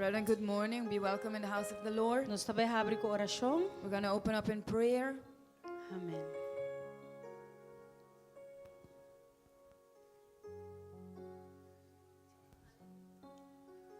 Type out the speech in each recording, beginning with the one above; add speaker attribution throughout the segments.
Speaker 1: Brethren, good morning. Be welcome in the house of the Lord.
Speaker 2: Nós também abrimos com oração.
Speaker 1: We're going to open up in prayer.
Speaker 2: Amém.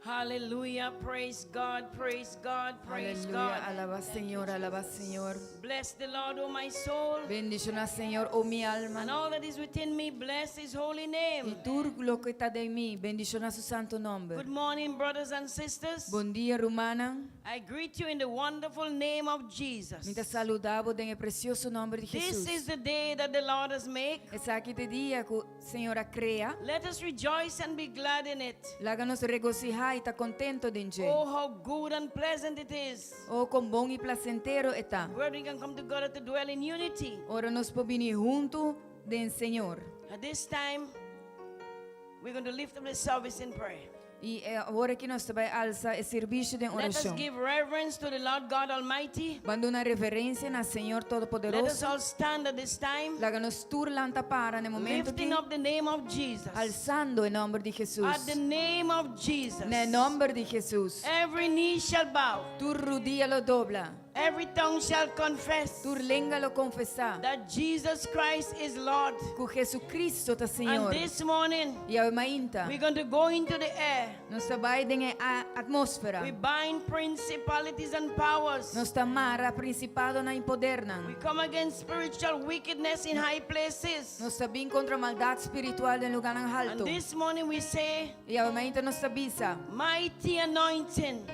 Speaker 3: Hallelujah. Praise God. Praise God. Praise
Speaker 1: Aleluya.
Speaker 3: God.
Speaker 1: Alaba Señor, alaba Señor.
Speaker 3: Bless the Lord, O my soul.
Speaker 1: Bendición Señor, oh mi
Speaker 3: And
Speaker 1: alma.
Speaker 3: all that is within me, bless His holy
Speaker 1: Y
Speaker 3: name.
Speaker 1: tú lo que está de mí, bendición a su santo nombre.
Speaker 3: Good morning, brothers and sisters.
Speaker 1: Buen día, hermana.
Speaker 3: I greet you in the wonderful name of Jesus.
Speaker 1: Me te saludamos en el precioso nombre de
Speaker 3: This
Speaker 1: Jesús.
Speaker 3: is the day that the Lord has made.
Speaker 1: Es aquí de día que el Señor crea.
Speaker 3: Let us rejoice and be glad in it.
Speaker 1: Láganos regocijar y estar contento de ella.
Speaker 3: Oh, how good and pleasant it is.
Speaker 1: Oh, con bom y placentero está.
Speaker 3: Where we can come together to dwell in unity.
Speaker 1: Ora nos por venir junto del Señor.
Speaker 3: At this time, we're going to lift up the service in prayer.
Speaker 1: E agora que nós vai alçar o serviço de
Speaker 3: Let us
Speaker 1: oração.
Speaker 3: give reverence to the Lord God Almighty.
Speaker 1: Dando uma reverência na Senhor
Speaker 3: Let us
Speaker 1: Todo-Poderoso.
Speaker 3: all stand at this time,
Speaker 1: Láganos turlanta para no momento
Speaker 3: lifting
Speaker 1: que
Speaker 3: up the name of Jesus.
Speaker 1: alçando o nome de Jesus.
Speaker 3: At the name of Jesus,
Speaker 1: No nome de Jesus.
Speaker 3: every knee shall bow,
Speaker 1: Tu rodilla lo dobla.
Speaker 3: every tongue shall confess
Speaker 1: Tu língua lo confessar.
Speaker 3: that Jesus Christ is Lord.
Speaker 1: Que Jesucristo está
Speaker 3: And
Speaker 1: Senhor.
Speaker 3: this morning,
Speaker 1: E a mainta.
Speaker 3: we're going to go into the air.
Speaker 1: Nós vai a atmosfera.
Speaker 3: We bind principalities and powers.
Speaker 1: Nós tamara principado na empoderna.
Speaker 3: We come against spiritual wickedness in high places.
Speaker 1: Nós sabim contra a maldade espiritual em lugar
Speaker 3: And
Speaker 1: alto.
Speaker 3: this morning we say,
Speaker 1: E a mainta nós sabisa.
Speaker 3: mighty anointing,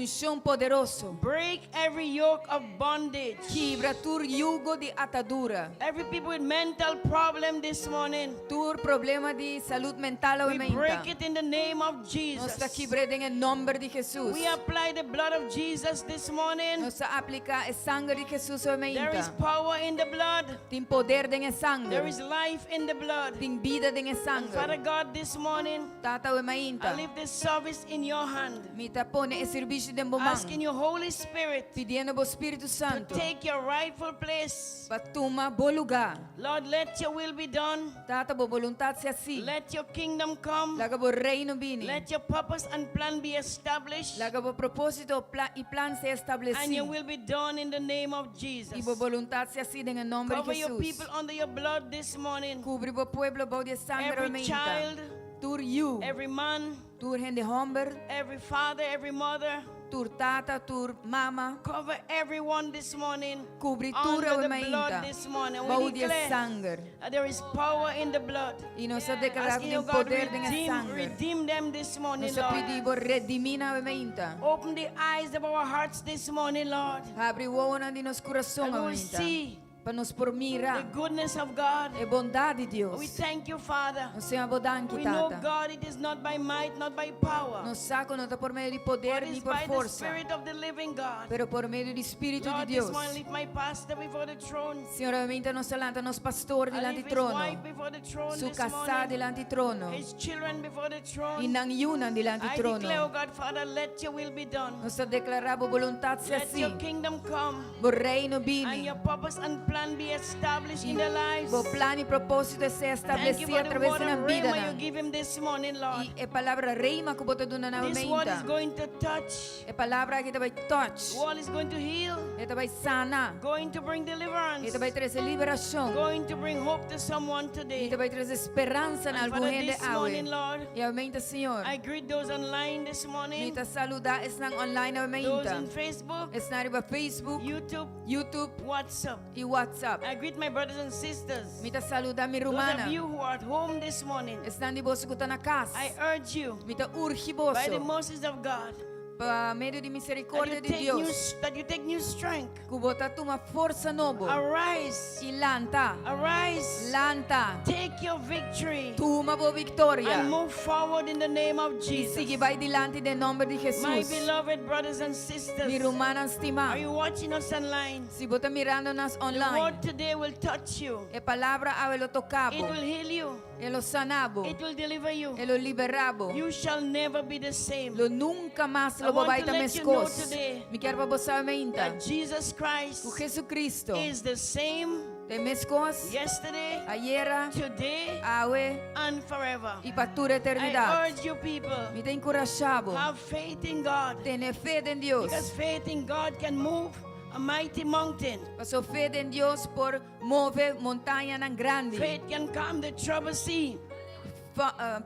Speaker 1: Chão poderoso.
Speaker 3: break every yoke of bondage.
Speaker 1: Quebra tur jugo de atadura.
Speaker 3: Every people with mental problem this morning,
Speaker 1: Tur problema de saúde mental ou
Speaker 3: we
Speaker 1: mental.
Speaker 3: break it in the name of
Speaker 1: Nós
Speaker 3: Jesus.
Speaker 1: está quebrando em nome de Jesus.
Speaker 3: We apply the blood of Jesus this morning.
Speaker 1: Nós está aplicar o sangue de Jesus ou
Speaker 3: There is
Speaker 1: mental.
Speaker 3: power in the blood.
Speaker 1: Tem poder em sangue.
Speaker 3: There is life in the blood.
Speaker 1: Tem vida em
Speaker 3: And Father
Speaker 1: sangue.
Speaker 3: God, this morning,
Speaker 1: Tata ou
Speaker 3: I
Speaker 1: mental.
Speaker 3: leave this service in your hand,
Speaker 1: Me ta pone o serviço de
Speaker 3: asking
Speaker 1: bomang.
Speaker 3: your Holy Spirit
Speaker 1: Pedindo ao Espírito
Speaker 3: to
Speaker 1: Santo.
Speaker 3: take your rightful place.
Speaker 1: Para tomar bom lugar.
Speaker 3: Lord, let your will be done.
Speaker 1: Tata bo voluntade se assim.
Speaker 3: Let your kingdom come.
Speaker 1: Laga bo reino bini.
Speaker 3: Let your purpose and plan be established.
Speaker 1: Laga bo propósito e plan se
Speaker 3: And
Speaker 1: estabelecido.
Speaker 3: your will be done in the name of Jesus.
Speaker 1: E bo voluntade se assim em nome de
Speaker 3: Cover your people
Speaker 1: Jesus.
Speaker 3: under your blood this morning.
Speaker 1: Cubre bo pueblo bo de sangue
Speaker 3: Every
Speaker 1: rementa.
Speaker 3: child,
Speaker 1: Tur you.
Speaker 3: every man,
Speaker 1: Tur hende homber.
Speaker 3: every father, every mother.
Speaker 1: Tur tata, tur mama.
Speaker 3: Cover everyone this morning
Speaker 1: Cobritura
Speaker 3: under
Speaker 1: o
Speaker 3: the blood
Speaker 1: meinta.
Speaker 3: this morning.
Speaker 1: Bau
Speaker 3: We
Speaker 1: de
Speaker 3: declare
Speaker 1: sangue.
Speaker 3: that there is power in the blood.
Speaker 1: E nós a declarar
Speaker 3: Asking
Speaker 1: que
Speaker 3: you,
Speaker 1: tem
Speaker 3: God,
Speaker 1: poder em sangue.
Speaker 3: redeem them this morning,
Speaker 1: Nós a
Speaker 3: Lord.
Speaker 1: pedir bo redimina o meinta.
Speaker 3: Open the eyes of our hearts this morning, Lord.
Speaker 1: Abre o olho de nos coração
Speaker 3: And
Speaker 1: o
Speaker 3: we will
Speaker 1: meinta.
Speaker 3: see
Speaker 1: Para nos por
Speaker 3: the
Speaker 1: mirar
Speaker 3: goodness of God.
Speaker 1: a bondade de Deus.
Speaker 3: We thank you, Father.
Speaker 1: Nós temos a bondade
Speaker 3: We know,
Speaker 1: tata.
Speaker 3: God, it is not by might, not by power,
Speaker 1: Nós saco não está por meio de
Speaker 3: but
Speaker 1: poder
Speaker 3: it's
Speaker 1: nem por
Speaker 3: by the
Speaker 1: força,
Speaker 3: Spirit of the living God.
Speaker 1: pero por meio do Espírito de
Speaker 3: Lord,
Speaker 1: Deus.
Speaker 3: this morning, lift my pastor before the throne.
Speaker 1: Senhor, aumenta nos talanta, nos pastor
Speaker 3: I
Speaker 1: delante
Speaker 3: lift
Speaker 1: do
Speaker 3: his
Speaker 1: trono,
Speaker 3: wife before the throne
Speaker 1: su
Speaker 3: this
Speaker 1: casada
Speaker 3: morning.
Speaker 1: delante do trono,
Speaker 3: His children before the
Speaker 1: e
Speaker 3: throne.
Speaker 1: nang yunan delante
Speaker 3: I
Speaker 1: do
Speaker 3: declare, oh
Speaker 1: trono.
Speaker 3: God, Father, let your will be done.
Speaker 1: Nós declaramos vontade se
Speaker 3: Let your
Speaker 1: assim,
Speaker 3: kingdom come
Speaker 1: o reino
Speaker 3: and
Speaker 1: bini,
Speaker 3: your purpose and plan be established in their lives.
Speaker 1: o plano e propósito ser
Speaker 3: Thank you
Speaker 1: estabelecido
Speaker 3: for the
Speaker 1: através
Speaker 3: word
Speaker 1: da
Speaker 3: of
Speaker 1: vida.
Speaker 3: Rhema you give him this morning, Lord.
Speaker 1: E a palavra reima que bota dona na
Speaker 3: This word is
Speaker 1: aumenta.
Speaker 3: going to touch.
Speaker 1: A palavra que vai touch,
Speaker 3: Word is going to heal.
Speaker 1: vai sanar,
Speaker 3: Going to bring deliverance.
Speaker 1: vai trazer liberação,
Speaker 3: Going to bring hope to someone today.
Speaker 1: vai trazer esperança na
Speaker 3: And
Speaker 1: alguma
Speaker 3: Father,
Speaker 1: gente
Speaker 3: this morning,
Speaker 1: aue.
Speaker 3: Lord,
Speaker 1: E aumenta, Senhor.
Speaker 3: I greet those online this morning.
Speaker 1: Mita saluda esnang online
Speaker 3: Those
Speaker 1: aumenta.
Speaker 3: on Facebook,
Speaker 1: Esnari ba Facebook,
Speaker 3: YouTube,
Speaker 1: YouTube
Speaker 3: WhatsApp.
Speaker 1: e WhatsApp.
Speaker 3: I greet my brothers and sisters.
Speaker 1: Mita saluda mi
Speaker 3: Those
Speaker 1: rumana.
Speaker 3: of you who are at home this morning,
Speaker 1: Esnan di boso kuta na kas.
Speaker 3: I urge you,
Speaker 1: Mita urhi
Speaker 3: by the
Speaker 1: boso.
Speaker 3: mercies of God,
Speaker 1: Pa medio di misericordia di Dios.
Speaker 3: that you take new strength.
Speaker 1: Kubota tuma força nobo.
Speaker 3: Arise.
Speaker 1: Ilanta.
Speaker 3: Arise.
Speaker 1: Lanta.
Speaker 3: Take your victory
Speaker 1: Tuma bo victoria.
Speaker 3: and move forward in the name of
Speaker 1: E
Speaker 3: Jesus.
Speaker 1: sige vai dilante de nome de
Speaker 3: My
Speaker 1: Jesus.
Speaker 3: beloved brothers and sisters,
Speaker 1: Mi rumana stima.
Speaker 3: are you watching us online?
Speaker 1: Si bota mirando nas
Speaker 3: The
Speaker 1: online.
Speaker 3: word today will touch you.
Speaker 1: E palavra ave lo
Speaker 3: It
Speaker 1: tocabo.
Speaker 3: will heal you.
Speaker 1: E lo sanabo.
Speaker 3: It will deliver you.
Speaker 1: E lo liberabo.
Speaker 3: You shall never be the same.
Speaker 1: Lo nunca mais
Speaker 3: I
Speaker 1: lo
Speaker 3: want
Speaker 1: babai
Speaker 3: to
Speaker 1: ta
Speaker 3: let you know
Speaker 1: meskos.
Speaker 3: today
Speaker 1: Mi quero para você aumenta.
Speaker 3: that Jesus Christ
Speaker 1: O Jesus Cristo
Speaker 3: is the same
Speaker 1: Temescos,
Speaker 3: yesterday,
Speaker 1: ayera,
Speaker 3: today,
Speaker 1: awe,
Speaker 3: and forever.
Speaker 1: y para toda
Speaker 3: I
Speaker 1: eternidad.
Speaker 3: urge you people,
Speaker 1: Me te encorajabo,
Speaker 3: have faith in God.
Speaker 1: tener fe en Dios.
Speaker 3: Because faith in God can move a mighty mountain.
Speaker 1: Paso fe en Dios por mover montaña tan grande.
Speaker 3: Faith can calm the troubled sea.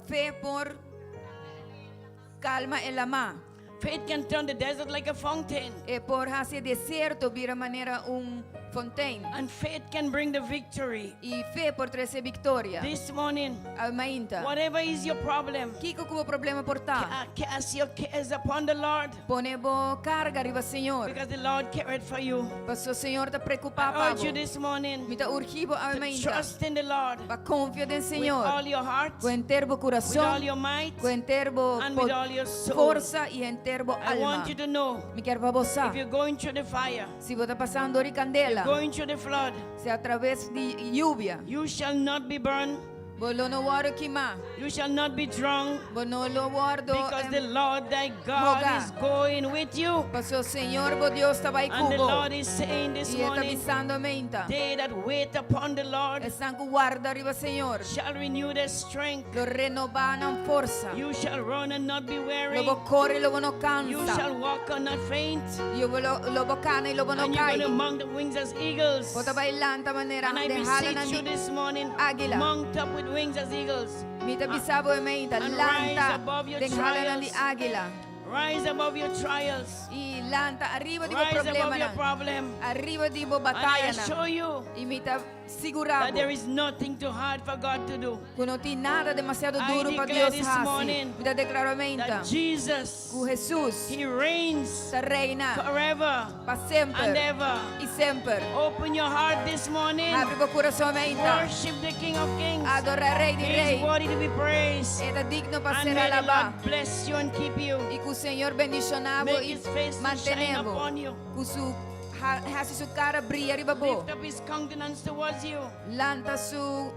Speaker 1: Fe por calma en la mar.
Speaker 3: Faith can turn the desert like a fountain.
Speaker 1: E por hacer desierto vira manera fontaine.
Speaker 3: And faith can bring the victory.
Speaker 1: Y fe por trazer victoria.
Speaker 3: This morning,
Speaker 1: Mainta.
Speaker 3: whatever is your problem,
Speaker 1: Kiko kubo problema porta.
Speaker 3: cast your cares upon the Lord.
Speaker 1: Ponebo carga arriba Señor.
Speaker 3: Because the Lord cared for you.
Speaker 1: Paso Señor te
Speaker 3: I
Speaker 1: preocupaba.
Speaker 3: urge you this morning
Speaker 1: Mita urgibo a
Speaker 3: to
Speaker 1: mainta.
Speaker 3: trust in the Lord
Speaker 1: Pa confia en
Speaker 3: with
Speaker 1: Señor.
Speaker 3: all your heart,
Speaker 1: Com enterbo
Speaker 3: with all
Speaker 1: coração.
Speaker 3: your might,
Speaker 1: Com enterbo
Speaker 3: and with all your soul.
Speaker 1: força e enterbo
Speaker 3: I
Speaker 1: alma.
Speaker 3: want you to know,
Speaker 1: Me quero para você.
Speaker 3: if you're going through the fire,
Speaker 1: Se você está passando ori candela.
Speaker 3: going through the flood,
Speaker 1: Se através de lluvia.
Speaker 3: you shall not be burned,
Speaker 1: Bolo no waro queimar.
Speaker 3: you shall not be drunk,
Speaker 1: Bono lo guardo.
Speaker 3: because the Lord thy God
Speaker 1: Moga.
Speaker 3: is going with you.
Speaker 1: Paso Señor, bo Dios estaba aí
Speaker 3: And the
Speaker 1: cubo.
Speaker 3: Lord is saying this
Speaker 1: E está
Speaker 3: morning,
Speaker 1: avisando a menta.
Speaker 3: they that wait upon the Lord
Speaker 1: Estão com guarda arriba Señor.
Speaker 3: shall renew their strength.
Speaker 1: Lo renovaram força.
Speaker 3: You shall run and not be weary.
Speaker 1: Lobo corre, lobo no
Speaker 3: You
Speaker 1: cansa.
Speaker 3: shall walk and not faint.
Speaker 1: Lobo cana e lobo no
Speaker 3: And you're going
Speaker 1: cai.
Speaker 3: to mount the wings as eagles.
Speaker 1: Bota bailanta manera
Speaker 3: And I
Speaker 1: de hala
Speaker 3: beseech you
Speaker 1: nandi
Speaker 3: this morning,
Speaker 1: águila.
Speaker 3: mount up with wings as eagles.
Speaker 1: Mita bisabo e menta
Speaker 3: And rise
Speaker 1: lanta
Speaker 3: above your
Speaker 1: de hala nandi
Speaker 3: trials.
Speaker 1: águila.
Speaker 3: Rise above your trials.
Speaker 1: Y lanta arriba di bo
Speaker 3: Rise above
Speaker 1: problema
Speaker 3: your
Speaker 1: na.
Speaker 3: problem.
Speaker 1: Arriba di bo
Speaker 3: And I
Speaker 1: bataya
Speaker 3: assure
Speaker 1: na.
Speaker 3: you
Speaker 1: Y mita
Speaker 3: that
Speaker 1: sigurabo.
Speaker 3: there is nothing too hard for God to do.
Speaker 1: Kuno ti nada demasiado
Speaker 3: I
Speaker 1: duro para
Speaker 3: declare
Speaker 1: Dios
Speaker 3: this
Speaker 1: hasi.
Speaker 3: morning
Speaker 1: Mita declaro menta.
Speaker 3: That Jesus,
Speaker 1: Ku Jesus
Speaker 3: He reigns
Speaker 1: sa reina
Speaker 3: forever
Speaker 1: pa
Speaker 3: and
Speaker 1: sempre
Speaker 3: ever.
Speaker 1: y sempre.
Speaker 3: Open your heart this morning.
Speaker 1: Abre bo coração menta.
Speaker 3: Worship the King of Kings.
Speaker 1: Adora Rey di
Speaker 3: He is
Speaker 1: Rey.
Speaker 3: worthy to be praised.
Speaker 1: Eta digno para
Speaker 3: And
Speaker 1: ser
Speaker 3: may the
Speaker 1: alabado.
Speaker 3: Lord bless you and keep you.
Speaker 1: Y que o Senhor bendicionavo
Speaker 3: Make
Speaker 1: y
Speaker 3: His face to shine
Speaker 1: mantenebo.
Speaker 3: upon you.
Speaker 1: Que su hace su cara brilla arriba bo.
Speaker 3: Lift up His countenance towards you.
Speaker 1: Lanta su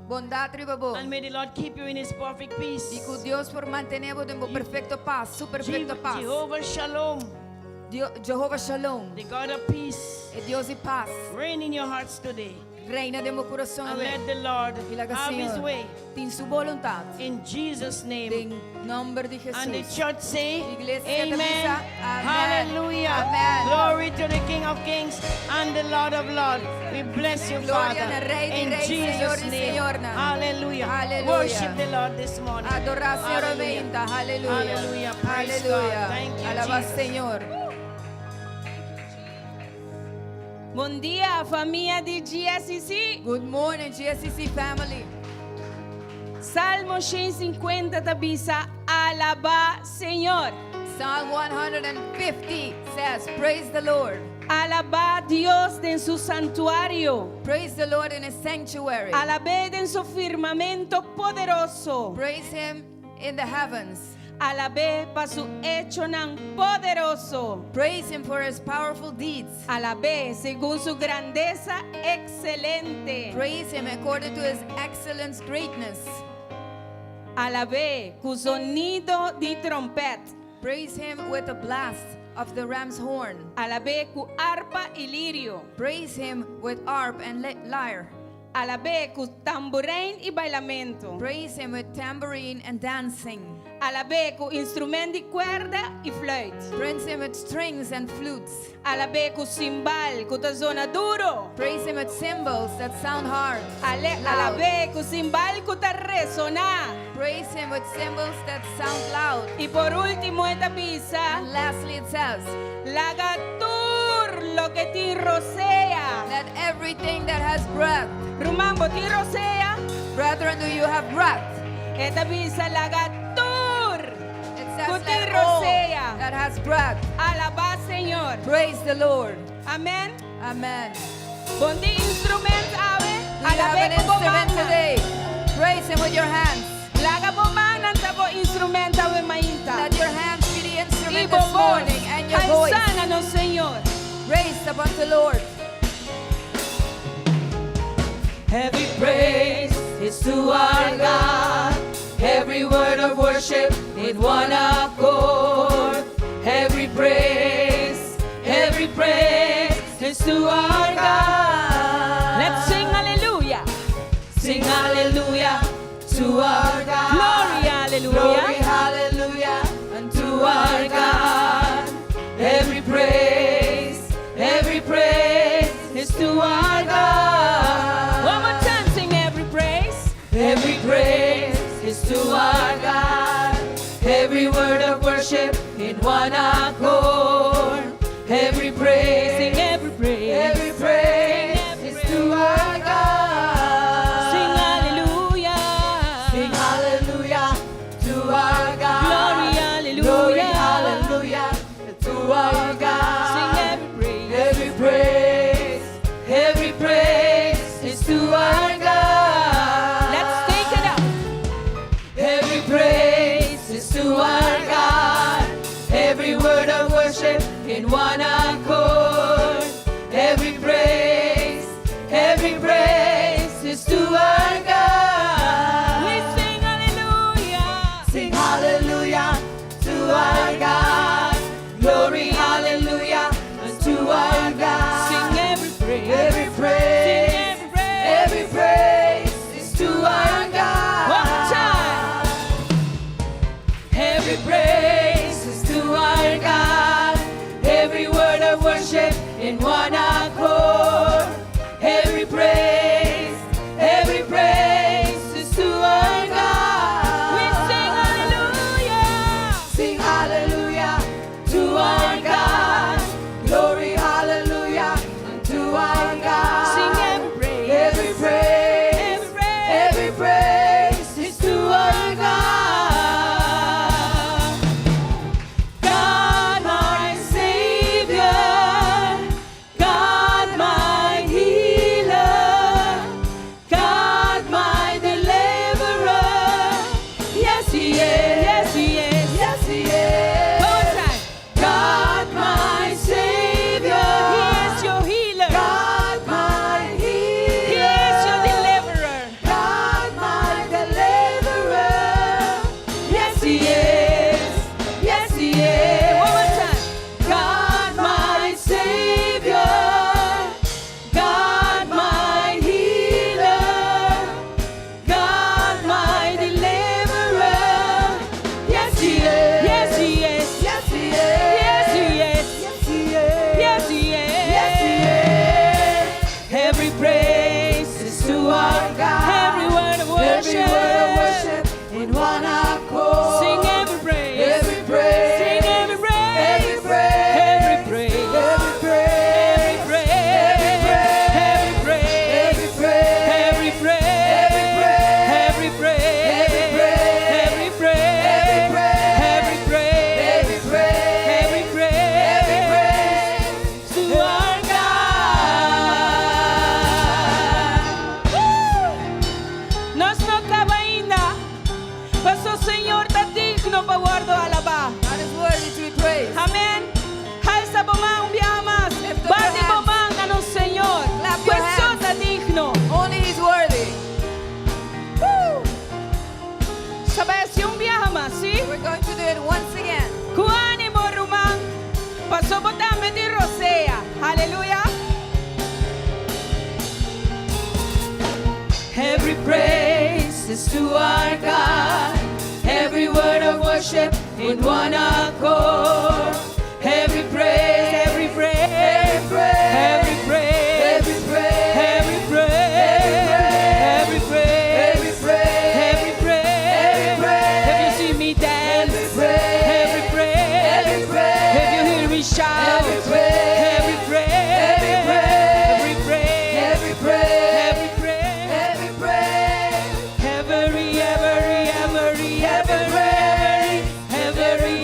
Speaker 1: bondad arriba bo.
Speaker 3: And may the Lord keep you in His perfect peace.
Speaker 1: Y que Dios por mantenebo de perfecto paz, su perfecto paz.
Speaker 3: Jehovah Shalom,
Speaker 1: Jehovah Shalom,
Speaker 3: the God of peace,
Speaker 1: é Deus de paz.
Speaker 3: reign in your hearts today.
Speaker 1: Reina de meu coração
Speaker 3: And
Speaker 1: hoje.
Speaker 3: let the Lord
Speaker 1: E laga
Speaker 3: have His
Speaker 1: Senhor,
Speaker 3: way.
Speaker 1: tem sua vontade.
Speaker 3: In Jesus' name.
Speaker 1: Em nome de
Speaker 3: And the
Speaker 1: Jesus.
Speaker 3: church say,
Speaker 1: Iglesia
Speaker 3: Amen.
Speaker 1: avisa, Amen.
Speaker 3: Hallelujah.
Speaker 1: Amen.
Speaker 3: Glory to the King of Kings and the Lord of Lords. We bless you,
Speaker 1: Gloria
Speaker 3: Father.
Speaker 1: na Rey de
Speaker 3: In
Speaker 1: Reis, Señor
Speaker 3: Jesus'
Speaker 1: y
Speaker 3: name.
Speaker 1: Señor na.
Speaker 3: Hallelujah.
Speaker 1: Hallelujah.
Speaker 3: Worship the Lord this morning.
Speaker 1: Adorar Senhor
Speaker 3: Hallelujah.
Speaker 1: aumenta. Aleluia.
Speaker 3: Hallelujah. Praise
Speaker 1: Aleluia.
Speaker 3: God. Thank you,
Speaker 1: Alaba
Speaker 3: Jesus.
Speaker 1: Senhor.
Speaker 2: Bom dia, família de GSCC.
Speaker 1: Good morning, GSCC family.
Speaker 2: Salmo 150 tabisa, alaba Senhor.
Speaker 1: Psalm 150 says, praise the Lord.
Speaker 2: Alaba Dios en su santuario.
Speaker 1: Praise the Lord in his sanctuary.
Speaker 2: Alabe en su firmamento poderoso.
Speaker 1: Praise him in the heavens.
Speaker 2: Alabe pa su hecho ng poderoso.
Speaker 1: Praise him for his powerful deeds.
Speaker 2: Alabe según su grandeza excelente.
Speaker 1: Praise him according to his excellent greatness.
Speaker 2: Alabe cu sonido de trompeta.
Speaker 1: Praise him with a blast of the ram's horn.
Speaker 2: Alabe cu arpa y lirio.
Speaker 1: Praise him with harp and lyre.
Speaker 2: Alabe cu tambourine y bailamento.
Speaker 1: Praise him with tambourine and dancing.
Speaker 2: Alabe cu instrumento de cuerda y flauta.
Speaker 1: Praise him with strings and flutes.
Speaker 2: Alabe cu cimbal, cu tazona duro.
Speaker 1: Praise him with cymbals that sound hard. loud.
Speaker 2: Alabe cu cimbal, cu ta resona.
Speaker 1: Praise him with cymbals that sound loud.
Speaker 2: Y por último esta pisa,
Speaker 1: And lastly it says,
Speaker 2: lagatur lo que ti rocea.
Speaker 1: let everything that has breath,
Speaker 2: Rumambo ti rocea.
Speaker 1: brethren, do you have breath?
Speaker 2: Esta pisa lagatur.
Speaker 1: It says,
Speaker 2: Kuti
Speaker 1: let all
Speaker 2: rocea.
Speaker 1: that has breath,
Speaker 2: Alaba Señor.
Speaker 1: praise the Lord.
Speaker 2: Amén.
Speaker 1: Amen.
Speaker 2: Bondi instrumento ave.
Speaker 1: Do you have an
Speaker 2: Alabe ko
Speaker 1: instrument
Speaker 2: bomana.
Speaker 1: today? Praise him with your hands.
Speaker 2: Laga bomana tabo instrumento ave mainta.
Speaker 1: Let your hands be the
Speaker 2: Y
Speaker 1: instrument this
Speaker 2: bombos.
Speaker 1: morning and your voice.
Speaker 2: Alzana no Señor.
Speaker 1: Raise up unto the Lord.
Speaker 2: Every praise is to our God. Every word of worship with one accord. Every praise is to our God. hallelujah to our God. Glory, hallelujah.
Speaker 3: Glory, hallelujah unto our God. Every praise is to our God.
Speaker 2: One more time, sing every praise.
Speaker 3: Every praise is to our God. Every word of worship in one accord. Every praise,
Speaker 2: Sing every praise.
Speaker 3: every praise is to our God.
Speaker 2: Sing hallelujah.
Speaker 3: Sing hallelujah to our God.
Speaker 2: Glory, hallelujah.
Speaker 3: Glory, hallelujah to our God.
Speaker 2: Sing every praise.
Speaker 3: Every praise is to our God.
Speaker 2: Let's take it up.
Speaker 3: Every praise is to our God. Every word of worship in one accord. Every praise is to our God.
Speaker 2: We sing hallelujah.
Speaker 3: Sing hallelujah to our God. Glory, hallelujah unto our God.
Speaker 2: Sing every praise.
Speaker 3: Every praise,
Speaker 2: Sing every praise.
Speaker 3: every praise is to our God.
Speaker 2: One more time.
Speaker 3: Every praise is to our God. Every word of worship in one accord. Every praise is to our God.
Speaker 2: We sing hallelujah.
Speaker 3: Sing hallelujah to our God. Glory, hallelujah unto our God.
Speaker 2: Sing every praise.
Speaker 3: Every praise, every praise is to our God. God, my Savior, God, my healer, God, my deliverer. Yes, He is.
Speaker 2: Yes, He is.
Speaker 3: Yes, He is.
Speaker 2: One more time.
Speaker 3: God, my Savior.
Speaker 2: He is your healer.
Speaker 3: God, my healer.
Speaker 2: He is your deliverer.
Speaker 3: God, my deliverer. Yes, He is. Yes, He is.
Speaker 2: One more time.
Speaker 3: God, my Savior. God, my healer. God, my deliverer. Yes, He is.
Speaker 2: Yes, He is.
Speaker 3: Yes, He is.
Speaker 2: Yes, He is.
Speaker 3: Yes, He is.
Speaker 2: Yes, He is.
Speaker 3: Yes, He is. Every praise is to our God.
Speaker 2: Every word of worship.
Speaker 3: Every word of worship in one accord.
Speaker 2: Sing every praise.
Speaker 3: Every praise.
Speaker 2: Sing every praise.
Speaker 3: Every praise.
Speaker 2: Every praise.
Speaker 3: Every praise.
Speaker 2: Every praise. Every praise.
Speaker 3: Every praise.
Speaker 2: Every praise.
Speaker 3: Every praise.
Speaker 2: Every praise.
Speaker 3: Every praise.
Speaker 2: Every praise.
Speaker 3: Every praise.
Speaker 2: Every praise.
Speaker 3: Every praise.
Speaker 2: Every praise.
Speaker 3: Every praise
Speaker 2: To our God. Nós não acaba ainda. Mas o Senhor está digno para guardo alabar.
Speaker 1: God is worthy to be praised.
Speaker 2: Amém. Alza bomang biamas.
Speaker 1: Lift up
Speaker 2: Bate
Speaker 1: your hands.
Speaker 2: bomang no Senhor.
Speaker 1: Clap your
Speaker 2: Pues
Speaker 1: hands.
Speaker 2: está digno.
Speaker 1: Only He's worthy.
Speaker 2: Sabay si biamas, ¿sí?
Speaker 1: We're going to do it once again.
Speaker 2: Kuani mo rumang. Paso botame di rosea. Hallelujah.
Speaker 3: Every praise is to our God. Every word of worship in one accord. Every praise,
Speaker 2: Every praise.
Speaker 3: every praise,
Speaker 2: Every praise.
Speaker 3: every praise,
Speaker 2: Every praise. Every praise.
Speaker 3: every praise,
Speaker 2: Every praise.
Speaker 3: every praise.
Speaker 2: Have you seen me dance?
Speaker 3: Every praise.
Speaker 2: Every praise.
Speaker 3: Every praise.
Speaker 2: Have you heard me shout?
Speaker 3: Every praise.
Speaker 2: Every praise.
Speaker 3: Every praise.
Speaker 2: Every praise.
Speaker 3: Every praise.
Speaker 2: Every praise.
Speaker 3: every praise,
Speaker 2: Every, every, every, every,
Speaker 3: every praise,
Speaker 2: every, every,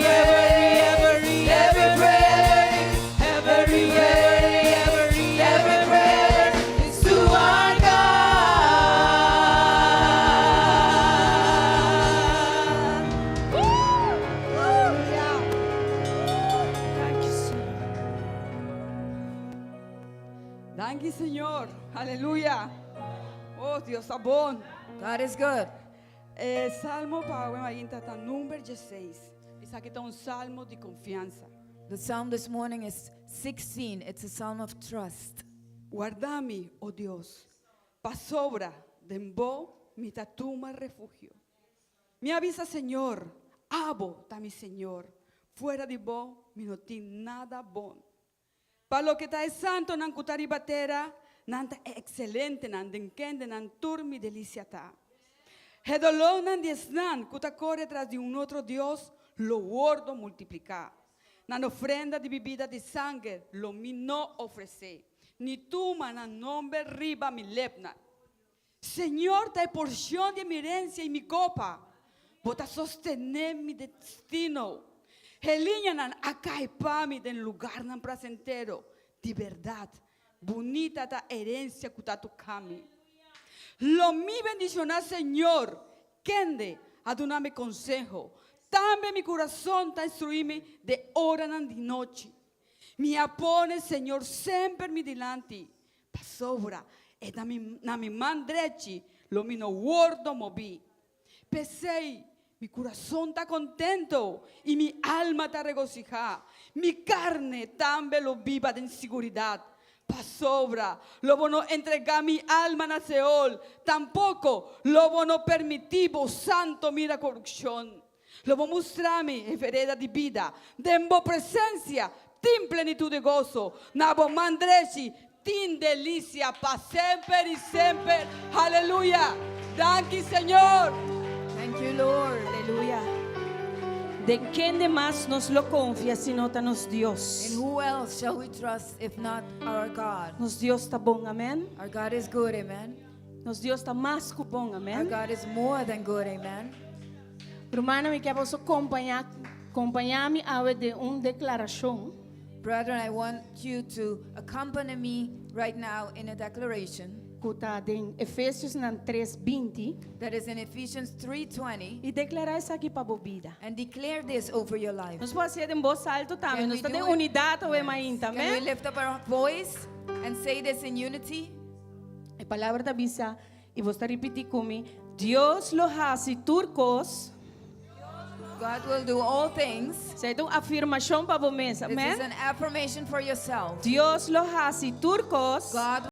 Speaker 3: every praise,
Speaker 2: every, every,
Speaker 3: every praise is to our God.
Speaker 2: Thank you, Señor.
Speaker 4: Thank you, Señor. Aleluya. Oh, Dios é bom.
Speaker 1: God is good.
Speaker 4: Salmo para o Marinta está número 16. Isso aqui está salmo de confiança.
Speaker 1: The psalm this morning is 16. It's a psalm of trust.
Speaker 4: Guarda-me, oh Deus, para sobra de bom mi tatuma refugio. Me avisa, Señor, abo ta mi Señor. Fuera de vos, mi no tin nada bon. Para lo que ta es santo, nan kutari batera, nan ta excelente, nan denkende, nan turmi delicia ta. Hedolón nan diesnan, kuta corre tras de un otro Dios, lo gordo multiplicar. Nan ofrenda de bebida de sangre, lo mi no ofrece. Ni tú, nan nombre riba mi lepna. Señor, ta porción de mi herencia y mi copa. Vota sostener mi destino. Heliña nan acaipami den lugar nan placentero. De verdad, bonita ta herencia kutatu kami. Lo mi bendicionar, Señor. Kende, aduname consejo. También mi corazón ta instruime de hora nan di noche. Mi apone, Señor, siempre mi dilante. Pa sobra, e na mi man drechi, lo mi no guardo moví. Pesei, mi corazón está contento y mi alma está regocijada. Mi carne también lo viva de inseguridad. Pa sobra, lo no entregar mi alma a Seol. Tampoco lo no permitir, santo, mira corrupción. Lo mostrarme en vereda de vida. Dembo presencia, tin plenitud de gozo. Nabo mandrechi, tin delicia, pa siempre y siempre. Aleluya. Danke, Señor.
Speaker 1: Thank you, Lord.
Speaker 2: Aleluya. ¿De quién de más nos lo confía si no ta nos Dios?
Speaker 1: In who else shall we trust if not our God?
Speaker 2: Nos Dios está bon, amén.
Speaker 1: Our God is good, amen.
Speaker 2: Nos Dios está más que bon,
Speaker 1: Our
Speaker 2: amén.
Speaker 1: God is more than good, amen.
Speaker 2: Hermana, me quero acompanhar-me a de uma declaração.
Speaker 1: Brethren, I want you to accompany me right now in a declaration
Speaker 2: Que está em Efésios 3:20
Speaker 1: that is in Ephesians 3:20
Speaker 2: e declarar isso aqui para a vida.
Speaker 1: and declare this over your life.
Speaker 2: Nós podemos ser em voz alta também.
Speaker 1: Can
Speaker 2: Nós
Speaker 1: we do
Speaker 2: temos
Speaker 1: it?
Speaker 2: unidade ou mais
Speaker 1: Can we
Speaker 2: também.
Speaker 1: lift up our voice and say this in unity?
Speaker 2: A palavra da Bíblia e vou estar repetir comigo. Deus lo hace turcos.
Speaker 1: God will do all things.
Speaker 2: Isso é uma afirmação para você,
Speaker 1: This is
Speaker 2: amém?
Speaker 1: an affirmation for yourself.
Speaker 2: Deus lo hace turcos.
Speaker 1: God